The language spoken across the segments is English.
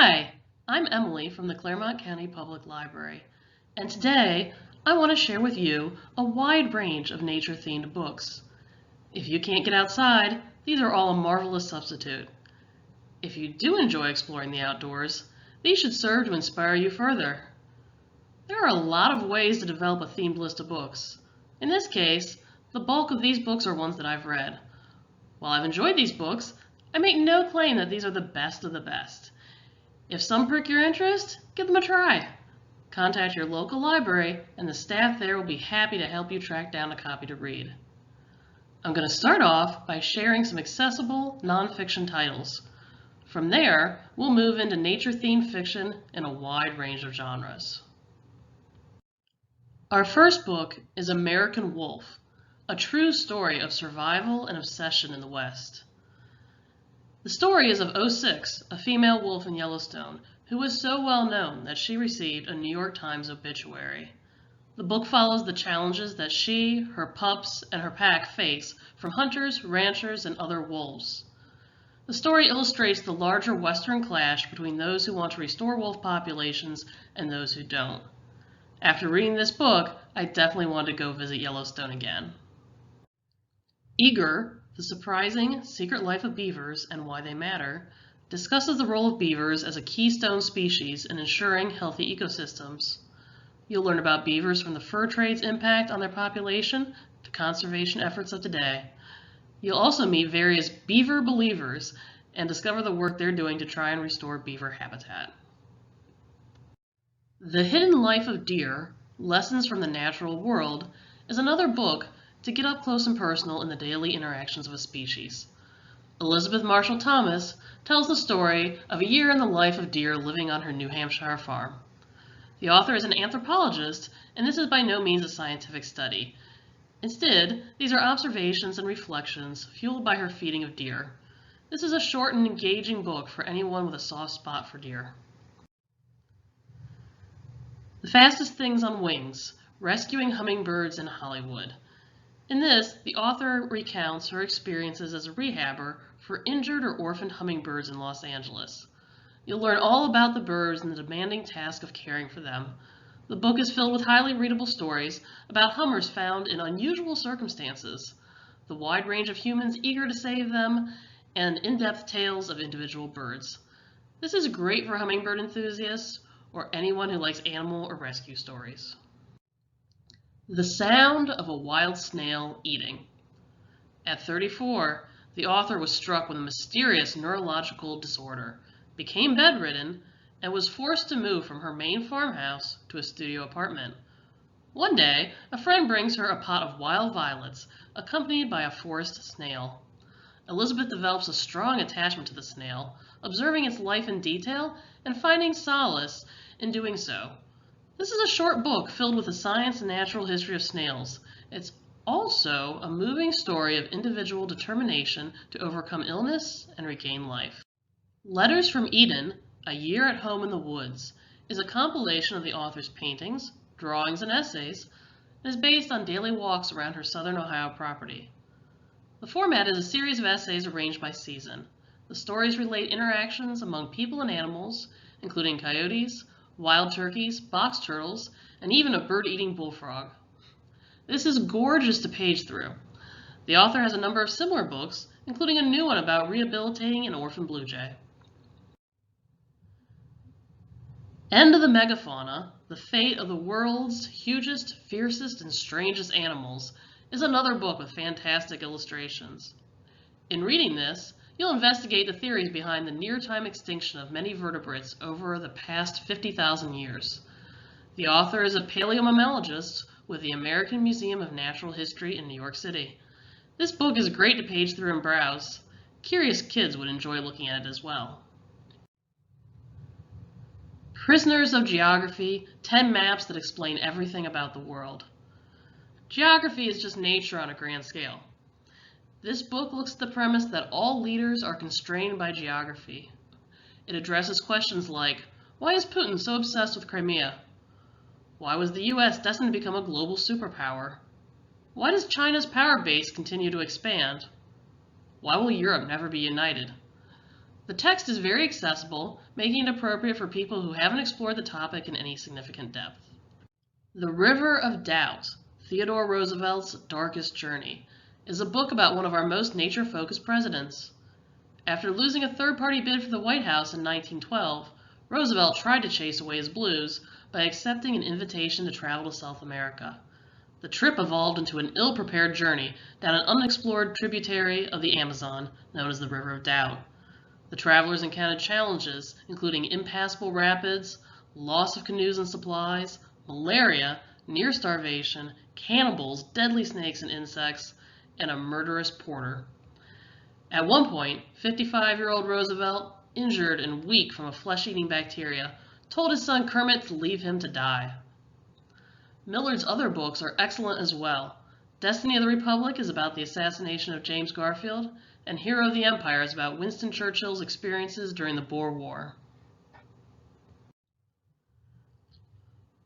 Hi, I'm Emily from the Clermont County Public Library, and today I want to share with you a wide range of nature-themed books. If you can't get outside, these are all a marvelous substitute. If you do enjoy exploring the outdoors, these should serve to inspire you further. There are a lot of ways to develop a themed list of books. In this case, the bulk of these books are ones that I've read. While I've enjoyed these books, I make no claim that these are the best of the best. If some prick your interest, give them a try. Contact your local library and the staff there will be happy to help you track down a copy to read. I'm going to start off by sharing some accessible nonfiction titles. From there, we'll move into nature-themed fiction in a wide range of genres. Our first book is American Wolf, a true story of survival and obsession in the West. The story is of 06, a female wolf in Yellowstone, who was so well known that she received a New York Times obituary. The book follows the challenges that she, her pups, and her pack face from hunters, ranchers, and other wolves. The story illustrates the larger Western clash between those who want to restore wolf populations and those who don't. After reading this book, I definitely wanted to go visit Yellowstone again. Eager, The Surprising Secret Life of Beavers and Why They Matter, discusses the role of beavers as a keystone species in ensuring healthy ecosystems. You'll learn about beavers from the fur trade's impact on their population to conservation efforts of today. You'll also meet various beaver believers and discover the work they're doing to try and restore beaver habitat. The Hidden Life of Deer, Lessons from the Natural World, is another book to get up close and personal in the daily interactions of a species. Elizabeth Marshall Thomas tells the story of a year in the life of deer living on her New Hampshire farm. The author is an anthropologist, and this is by no means a scientific study. Instead, these are observations and reflections fueled by her feeding of deer. This is a short and engaging book for anyone with a soft spot for deer. The Fastest Things on Wings, Rescuing Hummingbirds in Hollywood. In this, the author recounts her experiences as a rehabber for injured or orphaned hummingbirds in Los Angeles. You'll learn all about the birds and the demanding task of caring for them. The book is filled with highly readable stories about hummers found in unusual circumstances, the wide range of humans eager to save them, and in-depth tales of individual birds. This is great for hummingbird enthusiasts or anyone who likes animal or rescue stories. The Sound of a Wild Snail Eating. At 34, the author was struck with a mysterious neurological disorder, became bedridden, and was forced to move from her main farmhouse to a studio apartment. One day, a friend brings her a pot of wild violets, accompanied by a forest snail. Elizabeth develops a strong attachment to the snail, observing its life in detail and finding solace in doing so. This is a short book filled with the science and natural history of snails. It's also a moving story of individual determination to overcome illness and regain life. Letters from Eden, A Year at Home in the Woods, is a compilation of the author's paintings, drawings, and essays, and is based on daily walks around her southern Ohio property. The format is a series of essays arranged by season. The stories relate interactions among people and animals, including coyotes, wild turkeys, box turtles, and even a bird-eating bullfrog. This is gorgeous to page through. The author has a number of similar books, including a new one about rehabilitating an orphan blue jay. End of the Megafauna, The Fate of the World's Hugest, Fiercest, and Strangest Animals, is another book with fantastic illustrations. In reading this, you'll investigate the theories behind the near-time extinction of many vertebrates over the past 50,000 years. The author is a paleomammalogist with the American Museum of Natural History in New York City. This book is great to page through and browse. Curious kids would enjoy looking at it as well. Prisoners of Geography, 10 Maps that Explain Everything About the World. Geography is just nature on a grand scale. This book looks at the premise that all leaders are constrained by geography. It addresses questions like, why is Putin so obsessed with Crimea? Why was the US destined to become a global superpower? Why does China's power base continue to expand? Why will Europe never be united? The text is very accessible, making it appropriate for people who haven't explored the topic in any significant depth. The River of Doubt, Theodore Roosevelt's Darkest Journey, is a book about one of our most nature-focused presidents. After losing a third-party bid for the White House in 1912, Roosevelt tried to chase away his blues by accepting an invitation to travel to South America. The trip evolved into an ill-prepared journey down an unexplored tributary of the Amazon known as the River of Doubt. The travelers encountered challenges, including impassable rapids, loss of canoes and supplies, malaria, near starvation, cannibals, deadly snakes and insects, and a murderous porter. At one point, 55-year-old Roosevelt, injured and weak from a flesh-eating bacteria, told his son Kermit to leave him to die. Millard's other books are excellent as well. Destiny of the Republic is about the assassination of James Garfield, and Hero of the Empire is about Winston Churchill's experiences during the Boer War.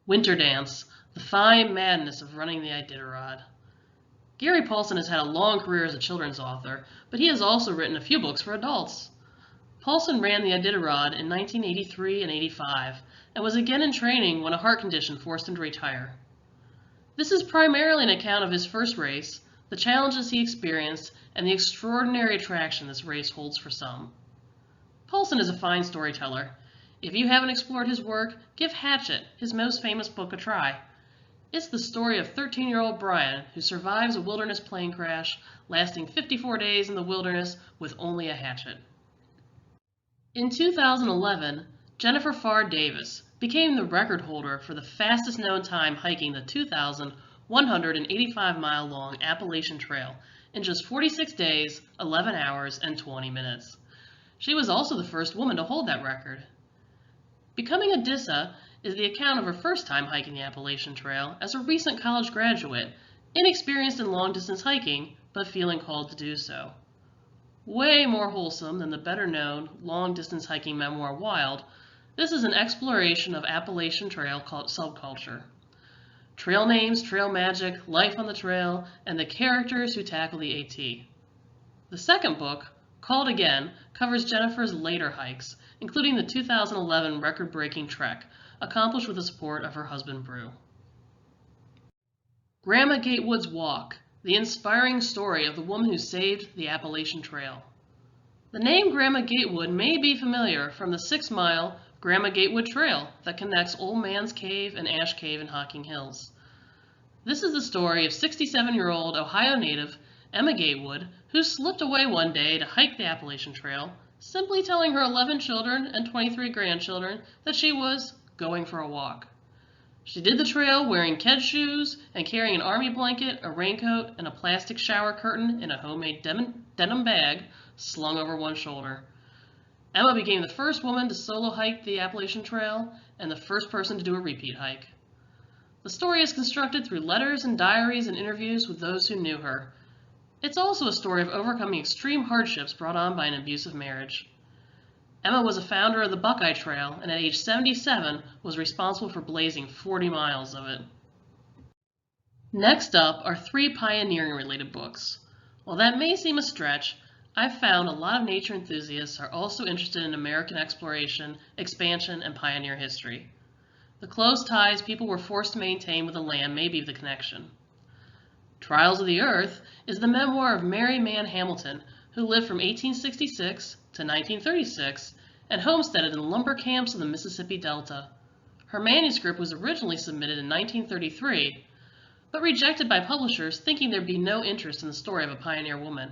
Winter Dance, the fine madness of running the Iditarod. Gary Paulsen has had a long career as a children's author, but he has also written a few books for adults. Paulsen ran the Iditarod in 1983 and 85, and was again in training when a heart condition forced him to retire. This is primarily an account of his first race, the challenges he experienced, and the extraordinary attraction this race holds for some. Paulsen is a fine storyteller. If you haven't explored his work, give Hatchet, his most famous book, a try. It's the story of 13-year-old Brian, who survives a wilderness plane crash, lasting 54 days in the wilderness with only a hatchet. In 2011, Jennifer Farr Davis became the record holder for the fastest known time hiking the 2,185-mile-long Appalachian Trail in just 46 days, 11 hours, and 20 minutes. She was also the first woman to hold that record. Becoming a Disa is the account of her first time hiking the Appalachian Trail as a recent college graduate, inexperienced in long-distance hiking, but feeling called to do so. Way more wholesome than the better-known long-distance hiking memoir Wild, this is an exploration of Appalachian Trail subculture. Trail names, trail magic, life on the trail, and the characters who tackle the AT. The second book, Called Again, covers Jennifer's later hikes, including the 2011 record-breaking trek, accomplished with the support of her husband Brew. Grandma Gatewood's Walk, the inspiring story of the woman who saved the Appalachian Trail. The name Grandma Gatewood may be familiar from the 6-mile Grandma Gatewood Trail that connects Old Man's Cave and Ash Cave in Hocking Hills. This is the story of 67-year-old Ohio native Emma Gatewood, who slipped away one day to hike the Appalachian Trail, simply telling her 11 children and 23 grandchildren that she was going for a walk. She did the trail wearing ked shoes and carrying an army blanket, a raincoat, and a plastic shower curtain in a homemade denim bag slung over one shoulder. Emma became the first woman to solo hike the Appalachian Trail and the first person to do a repeat hike. The story is constructed through letters and diaries and interviews with those who knew her. It's also a story of overcoming extreme hardships brought on by an abusive marriage. Emma was a founder of the Buckeye Trail and at age 77 was responsible for blazing 40 miles of it. Next up are 3 pioneering-related books. While that may seem a stretch, I've found a lot of nature enthusiasts are also interested in American exploration, expansion, and pioneer history. The close ties people were forced to maintain with the land may be the connection. Trials of the Earth is the memoir of Mary Mann Hamilton, who lived from 1866 to 1936 and homesteaded in lumber camps of the Mississippi Delta. Her manuscript was originally submitted in 1933, but rejected by publishers thinking there'd be no interest in the story of a pioneer woman.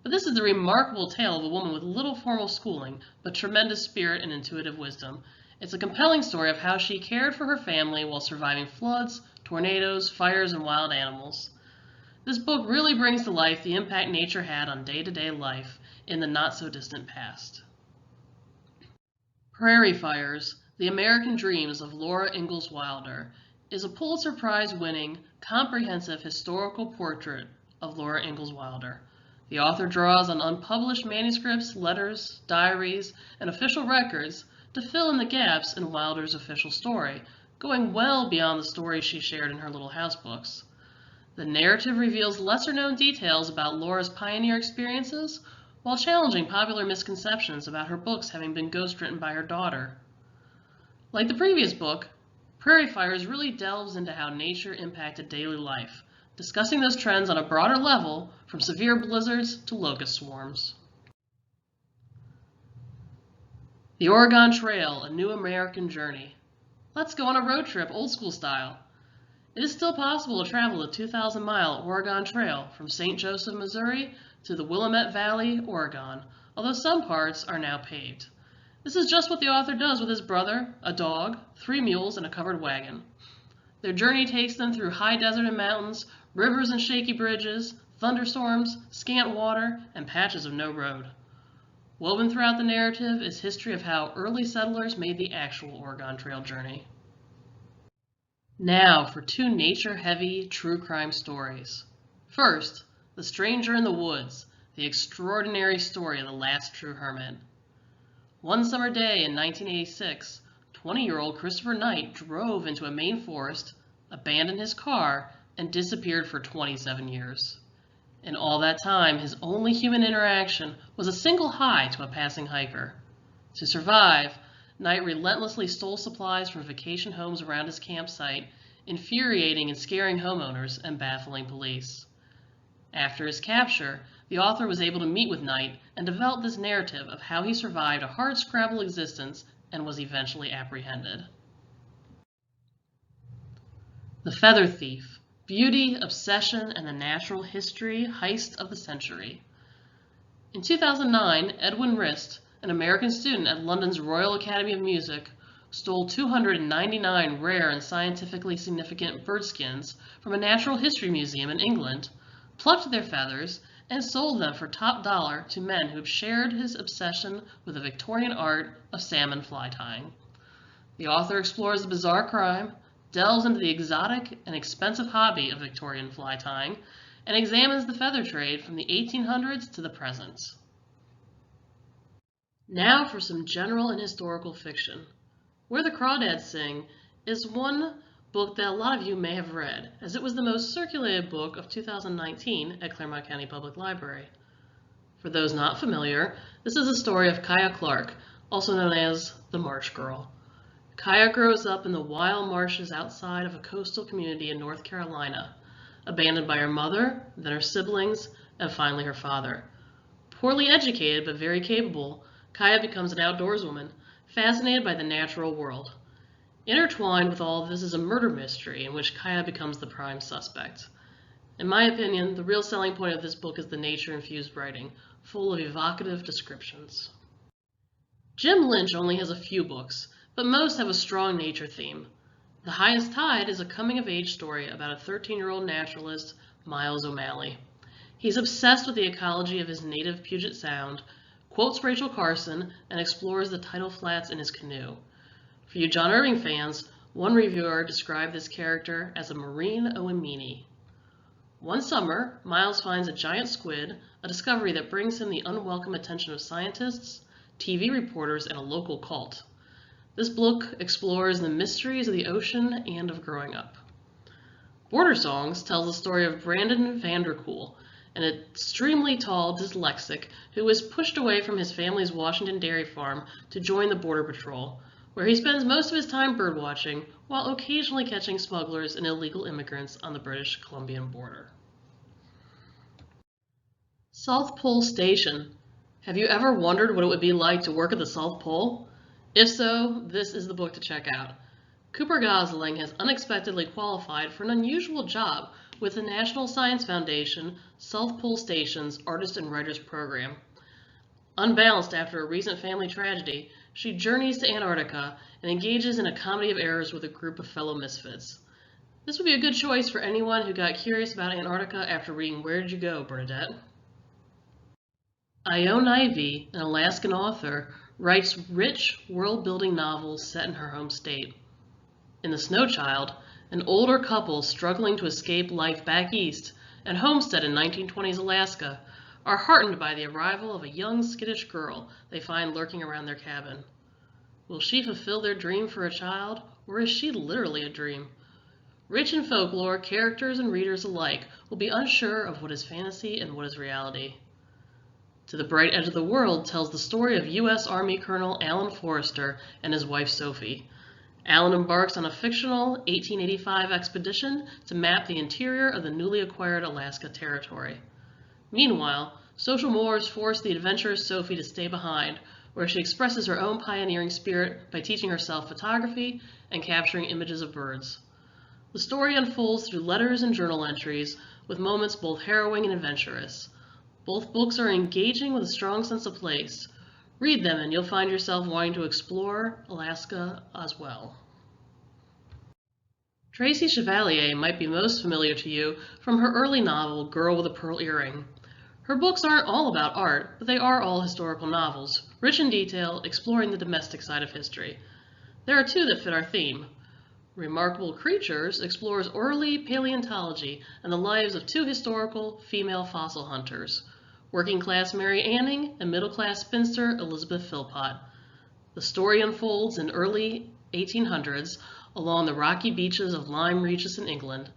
But this is the remarkable tale of a woman with little formal schooling, but tremendous spirit and intuitive wisdom. It's a compelling story of how she cared for her family while surviving floods, tornadoes, fires, and wild animals. This book really brings to life the impact nature had on day-to-day life in the not-so-distant past. Prairie Fires, The American Dreams of Laura Ingalls Wilder, is a Pulitzer Prize-winning, comprehensive historical portrait of Laura Ingalls Wilder. The author draws on unpublished manuscripts, letters, diaries, and official records to fill in the gaps in Wilder's official story, going well beyond the stories she shared in her Little House books. The narrative reveals lesser-known details about Laura's pioneer experiences, while challenging popular misconceptions about her books having been ghostwritten by her daughter. Like the previous book, Prairie Fires really delves into how nature impacted daily life, discussing those trends on a broader level, from severe blizzards to locust swarms. The Oregon Trail, a new American journey. Let's go on a road trip, old school style. It is still possible to travel the 2,000-mile Oregon Trail from St. Joseph, Missouri to the Willamette Valley, Oregon, although some parts are now paved. This is just what the author does with his brother, a dog, 3 mules, and a covered wagon. Their journey takes them through high desert and mountains, rivers and shaky bridges, thunderstorms, scant water, and patches of no road. Woven throughout the narrative is history of how early settlers made the actual Oregon Trail journey. Now for 2 nature-heavy true crime stories. First, The Stranger in the Woods, the extraordinary story of the last true hermit. One summer day in 1986, 20-year-old Christopher Knight drove into a Maine forest, abandoned his car, and disappeared for 27 years. In all that time, his only human interaction was a single hi to a passing hiker. To survive, Knight relentlessly stole supplies from vacation homes around his campsite, infuriating and scaring homeowners and baffling police. After his capture, the author was able to meet with Knight and develop this narrative of how he survived a hardscrabble existence and was eventually apprehended. The Feather Thief, Beauty, Obsession, and the Natural History Heist of the Century. In 2009, Edwin Rist, an American student at London's Royal Academy of Music, stole 299 rare and scientifically significant bird skins from a natural history museum in England, plucked their feathers, and sold them for top dollar to men who shared his obsession with the Victorian art of salmon fly tying. The author explores the bizarre crime, delves into the exotic and expensive hobby of Victorian fly tying, and examines the feather trade from the 1800s to the present. Now for some general and historical fiction. Where the Crawdads Sing is one book that a lot of you may have read, as it was the most circulated book of 2019 at Clermont County Public Library. For those not familiar, this is the story of Kaya Clark, also known as the Marsh Girl. Kaya grows up in the wild marshes outside of a coastal community in North Carolina, abandoned by her mother, then her siblings, and finally her father. Poorly educated but very capable, Kaya becomes an outdoorswoman, fascinated by the natural world. Intertwined with all of this is a murder mystery in which Kaya becomes the prime suspect. In my opinion, the real selling point of this book is the nature-infused writing, full of evocative descriptions. Jim Lynch only has a few books, but most have a strong nature theme. The Highest Tide is a coming-of-age story about a 13-year-old naturalist, Miles O'Malley. He's obsessed with the ecology of his native Puget Sound, quotes Rachel Carson, and explores the tidal flats in his canoe. For you John Irving fans, one reviewer described this character as a marine Oemini. One summer, Miles finds a giant squid, a discovery that brings him the unwelcome attention of scientists, TV reporters, and a local cult. This book explores the mysteries of the ocean and of growing up. Border Songs tells the story of Brandon Vanderkool, an extremely tall dyslexic who was pushed away from his family's Washington dairy farm to join the Border Patrol, where he spends most of his time birdwatching while occasionally catching smugglers and illegal immigrants on the British-Columbian border. South Pole Station. Have you ever wondered what it would be like to work at the South Pole? If so, this is the book to check out. Cooper Gosling has unexpectedly qualified for an unusual job with the National Science Foundation South Pole Station's Artist and Writers Program. Unbalanced after a recent family tragedy, she journeys to Antarctica and engages in a comedy of errors with a group of fellow misfits. This would be a good choice for anyone who got curious about Antarctica after reading Where Did You Go, Bernadette? Ione Ivey, an Alaskan author, writes rich, world-building novels set in her home state. In The Snow Child, an older couple struggling to escape life back east and homestead in 1920s Alaska are heartened by the arrival of a young, skittish girl they find lurking around their cabin. Will she fulfill their dream for a child, or is she literally a dream? Rich in folklore, characters and readers alike will be unsure of what is fantasy and what is reality. To the Bright Edge of the World tells the story of U.S. Army Colonel Alan Forrester and his wife Sophie. Alan embarks on a fictional 1885 expedition to map the interior of the newly acquired Alaska Territory. Meanwhile, social mores force the adventurous Sophie to stay behind, where she expresses her own pioneering spirit by teaching herself photography and capturing images of birds. The story unfolds through letters and journal entries, with moments both harrowing and adventurous. Both books are engaging with a strong sense of place. Read them and you'll find yourself wanting to explore Alaska as well. Tracy Chevalier might be most familiar to you from her early novel, Girl with a Pearl Earring. Her books aren't all about art, but they are all historical novels, rich in detail, exploring the domestic side of history. There are two that fit our theme. Remarkable Creatures explores early paleontology and the lives of two historical female fossil hunters, working-class Mary Anning and middle-class spinster Elizabeth Philpott. The story unfolds in early 1800s along the rocky beaches of Lyme Regis in England.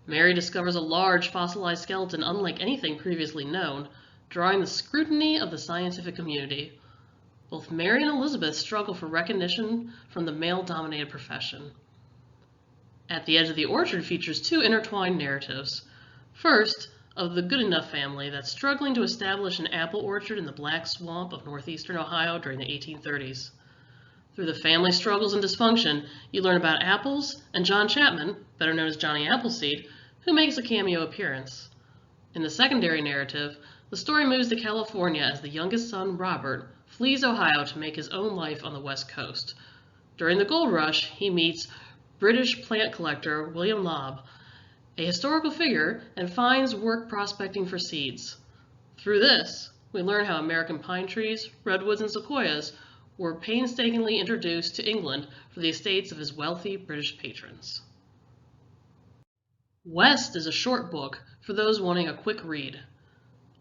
Mary discovers a large fossilized skeleton unlike anything previously known, drawing the scrutiny of the scientific community. Both Mary and Elizabeth struggle for recognition from the male-dominated profession. At the Edge of the Orchard features two intertwined narratives. First, of the Goodenough family that's struggling to establish an apple orchard in the Black Swamp of northeastern Ohio during the 1830s. Through the family struggles and dysfunction, you learn about apples and John Chapman, better known as Johnny Appleseed, who makes a cameo appearance. In the secondary narrative, the story moves to California as the youngest son, Robert, flees Ohio to make his own life on the West Coast. During the gold rush, he meets British plant collector William Lobb, a historical figure, and finds work prospecting for seeds. Through this, we learn how American pine trees, redwoods, and sequoias were painstakingly introduced to England for the estates of his wealthy British patrons. West is a short book for those wanting a quick read.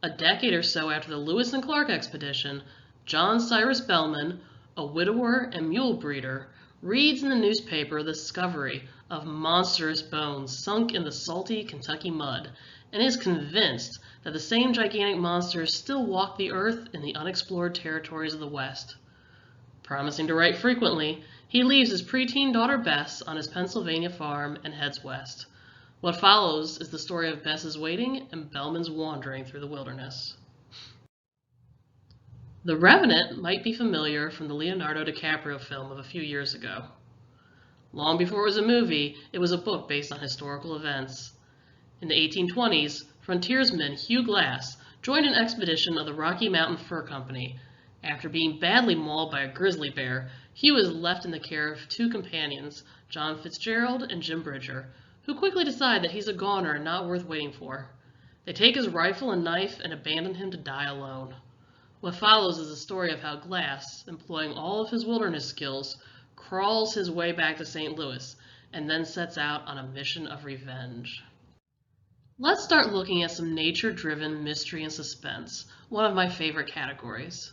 A decade or so after the Lewis and Clark expedition, John Cyrus Bellman, a widower and mule breeder, reads in the newspaper the discovery of monstrous bones sunk in the salty Kentucky mud, and is convinced that the same gigantic monsters still walk the earth in the unexplored territories of the West. Promising to write frequently, he leaves his preteen daughter Bess on his Pennsylvania farm and heads west. What follows is the story of Bess's waiting and Bellman's wandering through the wilderness. The Revenant might be familiar from the Leonardo DiCaprio film of a few years ago. Long before it was a movie, it was a book based on historical events. In the 1820s, frontiersman Hugh Glass joined an expedition of the Rocky Mountain Fur Company. After being badly mauled by a grizzly bear, Hugh is left in the care of two companions, John Fitzgerald and Jim Bridger, who quickly decide that he's a goner and not worth waiting for. They take his rifle and knife and abandon him to die alone. What follows is a story of how Glass, employing all of his wilderness skills, crawls his way back to St. Louis and then sets out on a mission of revenge. Let's start looking at some nature-driven mystery and suspense, one of my favorite categories.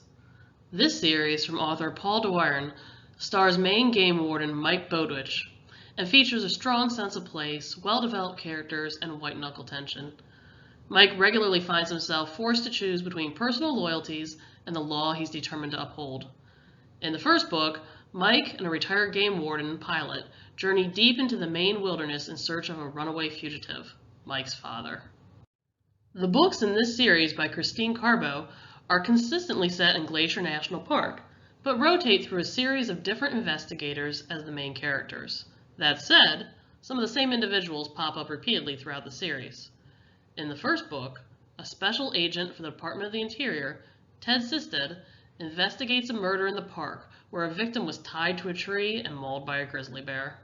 This series, from author Paul Dwyer, stars Maine game warden Mike Bowditch and features a strong sense of place, well-developed characters, and white-knuckle tension. Mike regularly finds himself forced to choose between personal loyalties and the law he's determined to uphold. In the first book, Mike and a retired game warden pilot journey deep into the Maine wilderness in search of a runaway fugitive, Mike's father. The books in this series by Christine Carbo are consistently set in Glacier National Park, but rotate through a series of different investigators as the main characters. That said, some of the same individuals pop up repeatedly throughout the series. In the first book, a special agent for the Department of the Interior, Ted Sisted, investigates a murder in the park where a victim was tied to a tree and mauled by a grizzly bear.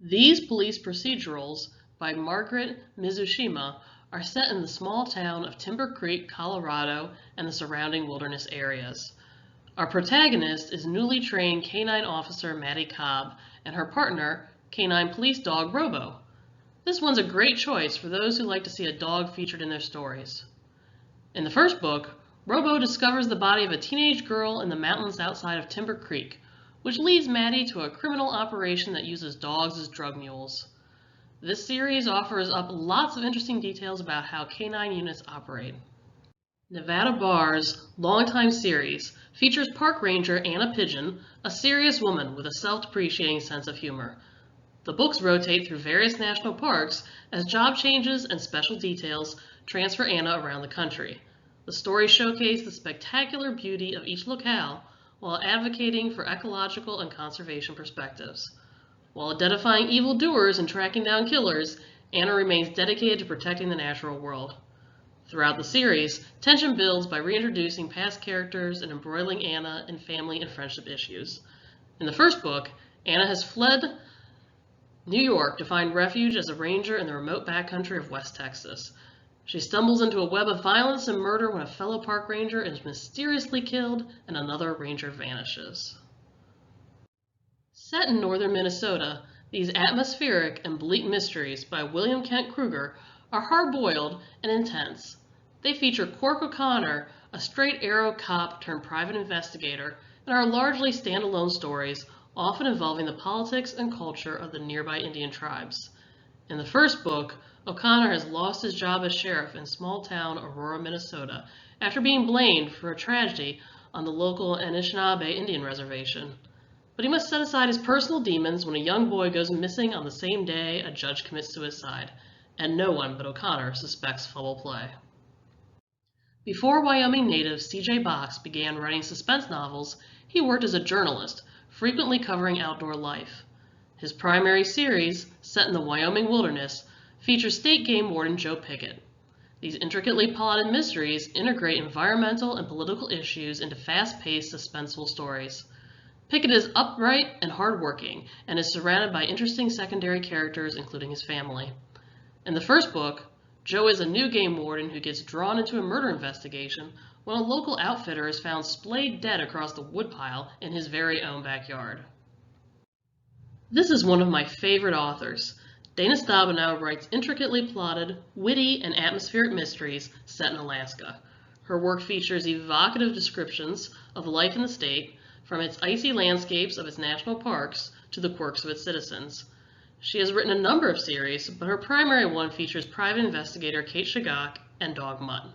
These police procedurals by Margaret Mizushima are set in the small town of Timber Creek, Colorado, and the surrounding wilderness areas. Our protagonist is newly trained canine officer Maddie Cobb and her partner, canine police dog Robo. This one's a great choice for those who like to see a dog featured in their stories. In the first book, Robo discovers the body of a teenage girl in the mountains outside of Timber Creek, which leads Maddie to a criminal operation that uses dogs as drug mules. This series offers up lots of interesting details about how canine units operate. Nevada Bar's longtime series features park ranger Anna Pigeon, a serious woman with a self-depreciating sense of humor. The books rotate through various national parks as job changes and special details transfer Anna around the country. The stories showcase the spectacular beauty of each locale while advocating for ecological and conservation perspectives. While identifying evildoers and tracking down killers, Anna remains dedicated to protecting the natural world. Throughout the series, tension builds by reintroducing past characters and embroiling Anna in family and friendship issues. In the first book, Anna has fled New York to find refuge as a ranger in the remote backcountry of West Texas. She stumbles into a web of violence and murder when a fellow park ranger is mysteriously killed and another ranger vanishes. Set in northern Minnesota, these atmospheric and bleak mysteries by William Kent Krueger are hard-boiled and intense. They feature Cork O'Connor, a straight-arrow cop turned private investigator, and are largely standalone stories, often involving the politics and culture of the nearby Indian tribes. In the first book, O'Connor has lost his job as sheriff in small-town Aurora, Minnesota, after being blamed for a tragedy on the local Anishinaabe Indian reservation. But he must set aside his personal demons when a young boy goes missing on the same day a judge commits suicide, and no one but O'Connor suspects foul play. Before Wyoming native C.J. Box began writing suspense novels, he worked as a journalist, frequently covering outdoor life. His primary series, set in the Wyoming wilderness, features state game warden Joe Pickett. These intricately plotted mysteries integrate environmental and political issues into fast-paced, suspenseful stories. Pickett is upright and hardworking, and is surrounded by interesting secondary characters, including his family. In the first book, Joe is a new game warden who gets drawn into a murder investigation when a local outfitter is found splayed dead across the woodpile in his very own backyard. This is one of my favorite authors. Dana Stabenow writes intricately plotted, witty, and atmospheric mysteries set in Alaska. Her work features evocative descriptions of life in the state, from its icy landscapes of its national parks to the quirks of its citizens. She has written a number of series, but her primary one features private investigator Kate Shagak and Dog Mutt.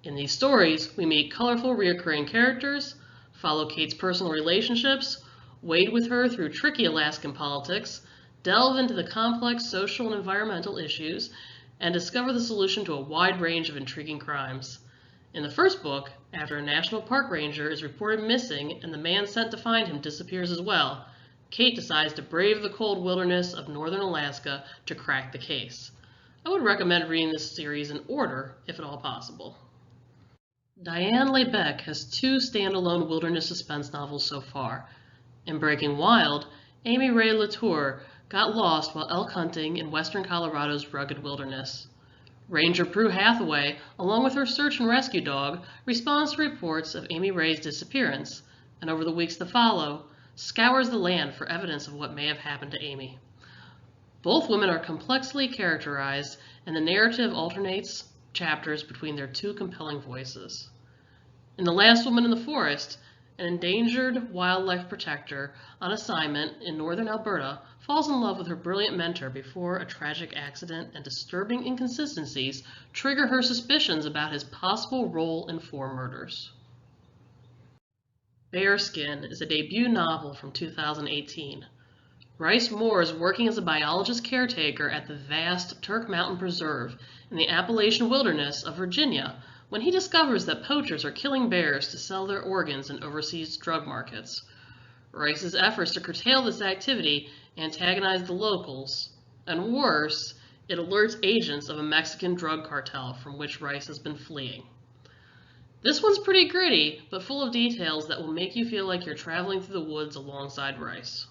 In these stories, we meet colorful recurring characters, follow Kate's personal relationships, wade with her through tricky Alaskan politics, delve into the complex social and environmental issues, and discover the solution to a wide range of intriguing crimes. In the first book, after a national park ranger is reported missing and the man sent to find him disappears as well, Kate decides to brave the cold wilderness of northern Alaska to crack the case. I would recommend reading this series in order, if at all possible. Diane Lee Beck has 2 standalone wilderness suspense novels so far. In Breaking Wild, Amy Ray Latour got lost while elk hunting in western Colorado's rugged wilderness. Ranger Prue Hathaway, along with her search and rescue dog, responds to reports of Amy Ray's disappearance, and over the weeks that follow, scours the land for evidence of what may have happened to Amy. Both women are complexly characterized, and the narrative alternates chapters between their 2 compelling voices. In The Last Woman in the Forest, an endangered wildlife protector on assignment in northern Alberta falls in love with her brilliant mentor before a tragic accident and disturbing inconsistencies trigger her suspicions about his possible role in 4 murders. Bearskin is a debut novel from 2018. Rice Moore is working as a biologist caretaker at the vast Turk Mountain Preserve in the Appalachian Wilderness of Virginia when he discovers that poachers are killing bears to sell their organs in overseas drug markets. Rice's efforts to curtail this activity antagonize the locals, and worse, it alerts agents of a Mexican drug cartel from which Rice has been fleeing. This one's pretty gritty, but full of details that will make you feel like you're traveling through the woods alongside Rice.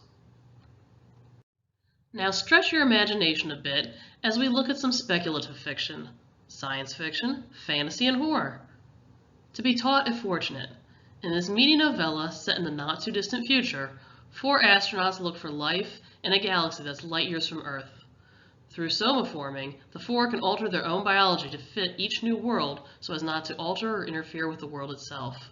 Now stretch your imagination a bit as we look at some speculative fiction, science fiction, fantasy, and horror. To be taught if fortunate, in this meaty novella set in the not-too-distant future, 4 astronauts look for life in a galaxy that's light years from Earth. Through somaforming, the 4 can alter their own biology to fit each new world so as not to alter or interfere with the world itself.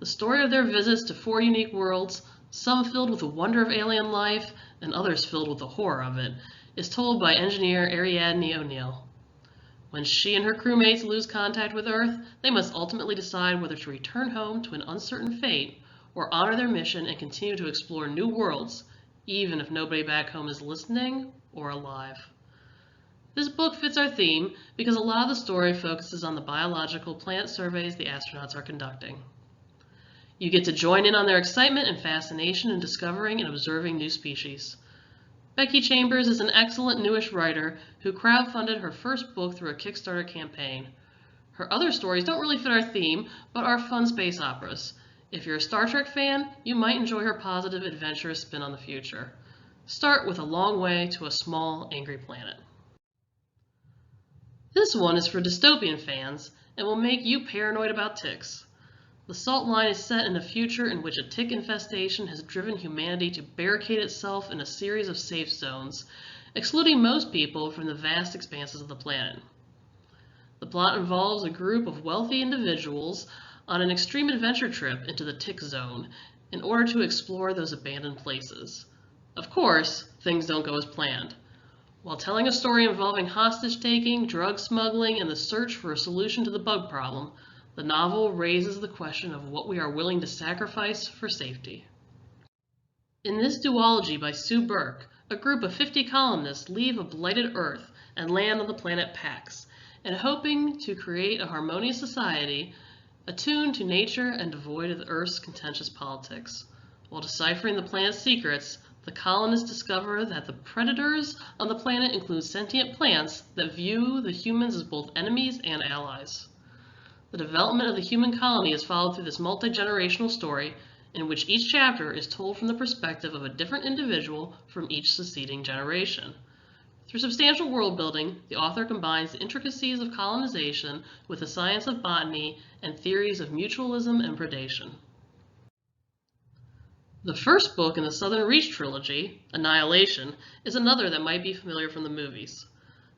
The story of their visits to 4 unique worlds, some filled with the wonder of alien life and others filled with the horror of it, is told by engineer Ariadne O'Neill. When she and her crewmates lose contact with Earth, they must ultimately decide whether to return home to an uncertain fate or honor their mission and continue to explore new worlds, even if nobody back home is listening or alive. This book fits our theme because a lot of the story focuses on the biological plant surveys the astronauts are conducting. You get to join in on their excitement and fascination in discovering and observing new species. Becky Chambers is an excellent newish writer who crowdfunded her first book through a Kickstarter campaign. Her other stories don't really fit our theme, but are fun space operas. If you're a Star Trek fan, you might enjoy her positive, adventurous spin on the future. Start with A Long Way to a Small, Angry Planet. This one is for dystopian fans and will make you paranoid about ticks. The Salt Line is set in a future in which a tick infestation has driven humanity to barricade itself in a series of safe zones, excluding most people from the vast expanses of the planet. The plot involves a group of wealthy individuals on an extreme adventure trip into the tick zone in order to explore those abandoned places. Of course, things don't go as planned. While telling a story involving hostage-taking, drug smuggling, and the search for a solution to the bug problem, the novel raises the question of what we are willing to sacrifice for safety. In this duology by Sue Burke, a group of 50 colonists leave a blighted Earth and land on the planet Pax, and hoping to create a harmonious society attuned to nature and devoid of Earth's contentious politics. While deciphering the planet's secrets, the colonists discover that the predators on the planet include sentient plants that view the humans as both enemies and allies. The development of the human colony is followed through this multi-generational story in which each chapter is told from the perspective of a different individual from each succeeding generation. Through substantial world building, the author combines the intricacies of colonization with the science of botany and theories of mutualism and predation. The first book in the Southern Reach trilogy, Annihilation, is another that might be familiar from the movies.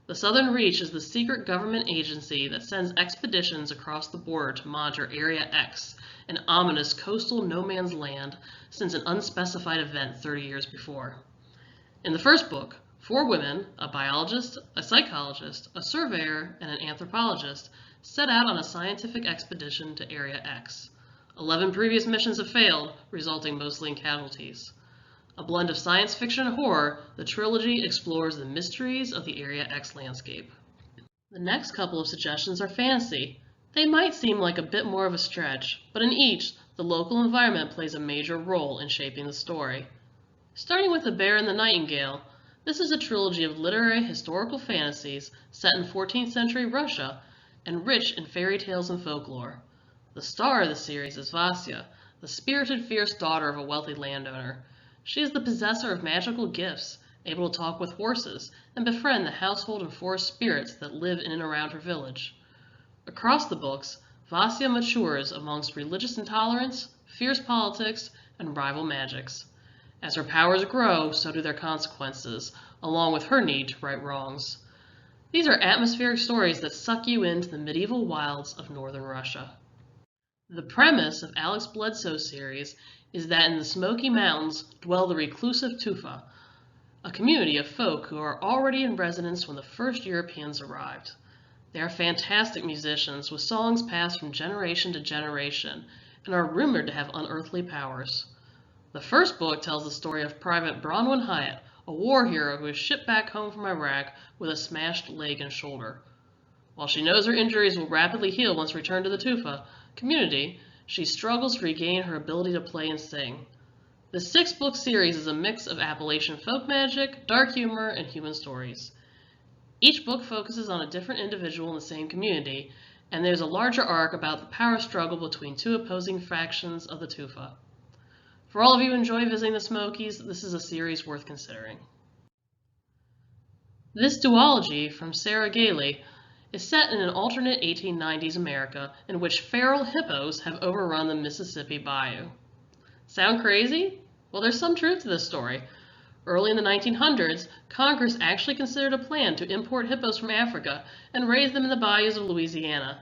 The Southern Reach is the secret government agency that sends expeditions across the border to monitor Area X, an ominous coastal no-man's land since an unspecified event 30 years before. In the first book, 4 women, a biologist, a psychologist, a surveyor, and an anthropologist, set out on a scientific expedition to Area X. 11 previous missions have failed, resulting mostly in casualties. A blend of science fiction and horror, the trilogy explores the mysteries of the Area X landscape. The next couple of suggestions are fantasy. They might seem like a bit more of a stretch, but in each, the local environment plays a major role in shaping the story. Starting with The Bear and the Nightingale, this is a trilogy of literary historical fantasies set in 14th century Russia and rich in fairy tales and folklore. The star of the series is Vasya, the spirited, fierce daughter of a wealthy landowner. She is the possessor of magical gifts, able to talk with horses and befriend the household and forest spirits that live in and around her village. Across the books, Vasya matures amongst religious intolerance, fierce politics, and rival magics. As her powers grow, so do their consequences, along with her need to right wrongs. These are atmospheric stories that suck you into the medieval wilds of northern Russia. The premise of Alex Bledsoe's series is that in the Smoky Mountains dwell the reclusive Tufa, a community of folk who are already in residence when the first Europeans arrived. They are fantastic musicians with songs passed from generation to generation and are rumored to have unearthly powers. The first book tells the story of Private Bronwyn Hyatt, a war hero who is shipped back home from Iraq with a smashed leg and shoulder. While she knows her injuries will rapidly heal once returned to the Tufa community, she struggles to regain her ability to play and sing. The 6-book series is a mix of Appalachian folk magic, dark humor, and human stories. Each book focuses on a different individual in the same community, and there's a larger arc about the power struggle between 2 opposing factions of the Tufa. For all of you who enjoy visiting the Smokies, this is a series worth considering. This duology from Sarah Gailey is set in an alternate 1890s America in which feral hippos have overrun the Mississippi Bayou. Sound crazy? Well, there's some truth to this story. Early in the 1900s, Congress actually considered a plan to import hippos from Africa and raise them in the bayous of Louisiana.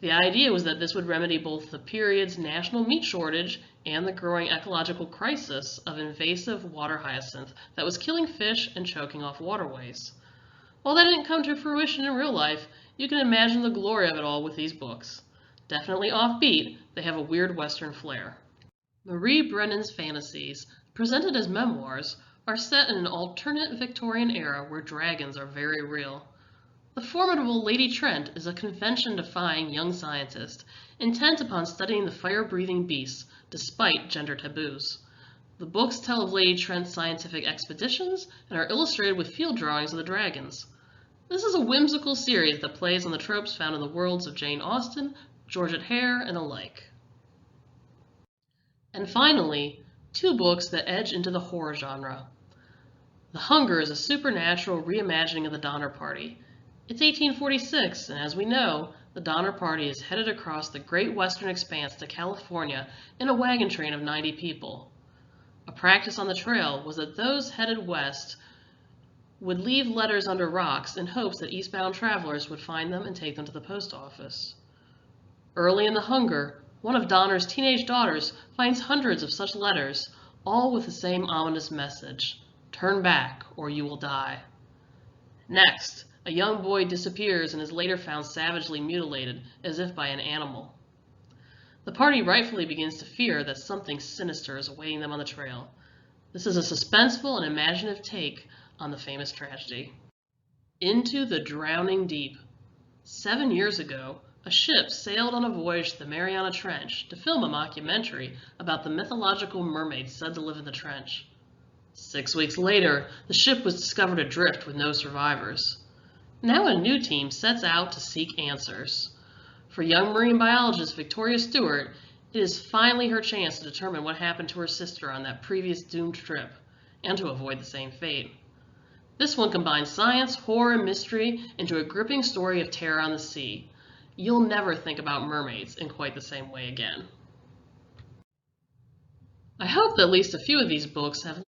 The idea was that this would remedy both the period's national meat shortage and the growing ecological crisis of invasive water hyacinth that was killing fish and choking off waterways. While that didn't come to fruition in real life, you can imagine the glory of it all with these books. Definitely offbeat, they have a weird Western flair. Marie Brennan's fantasies, presented as memoirs, are set in an alternate Victorian era where dragons are very real. The formidable Lady Trent is a convention-defying young scientist, intent upon studying the fire-breathing beasts, despite gender taboos. The books tell of Lady Trent's scientific expeditions and are illustrated with field drawings of the dragons. This is a whimsical series that plays on the tropes found in the worlds of Jane Austen, Georgette Hare, and the like. And finally, two books that edge into the horror genre. The Hunger is a supernatural reimagining of the Donner Party. It's 1846, and as we know, the Donner Party is headed across the great western expanse to California in a wagon train of 90 people. A practice on the trail was that those headed west would leave letters under rocks in hopes that eastbound travelers would find them and take them to the post office. Early in The Hunger, one of Donner's teenage daughters finds hundreds of such letters, all with the same ominous message: turn back or you will die. Next, a young boy disappears and is later found savagely mutilated, as if by an animal. The party rightfully begins to fear that something sinister is awaiting them on the trail. This is a suspenseful and imaginative take on the famous tragedy. Into the Drowning Deep. 7 years ago, a ship sailed on a voyage to the Mariana Trench to film a mockumentary about the mythological mermaid said to live in the trench. 6 weeks later, the ship was discovered adrift with no survivors. Now a new team sets out to seek answers. For young marine biologist Victoria Stewart, it is finally her chance to determine what happened to her sister on that previous doomed trip, and to avoid the same fate. This one combines science, horror, and mystery into a gripping story of terror on the sea. You'll never think about mermaids in quite the same way again. I hope that at least a few of these books have